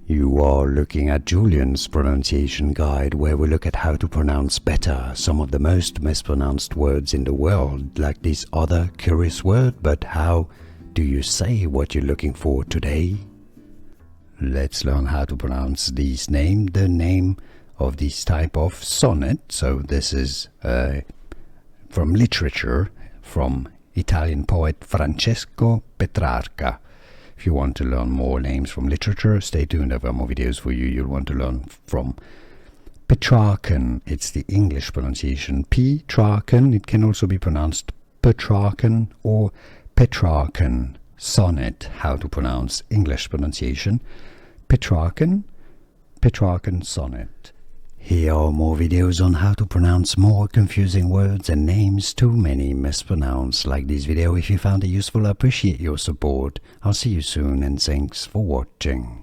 You are looking at Julian's pronunciation guide, where we look at how to pronounce better some of the most mispronounced words in the world, like this other curious word. But how do you say what you're looking for today? Let's learn how to pronounce this name, the name of this type of sonnet. So this is from literature, from Italian poet Francesco Petrarca. If you want to learn more names from literature, stay tuned. I've got more videos for you. You'll want to learn from Petrarchan. It's the English pronunciation. Petrarchan. It can also be pronounced Petrarchan or Petrarchan Sonnet. How to pronounce English pronunciation. Petrarchan Sonnet. Here are more videos on how to pronounce more confusing words and names too many mispronounced. Like this video if you found it useful. I appreciate your support. I'll see you soon and thanks for watching.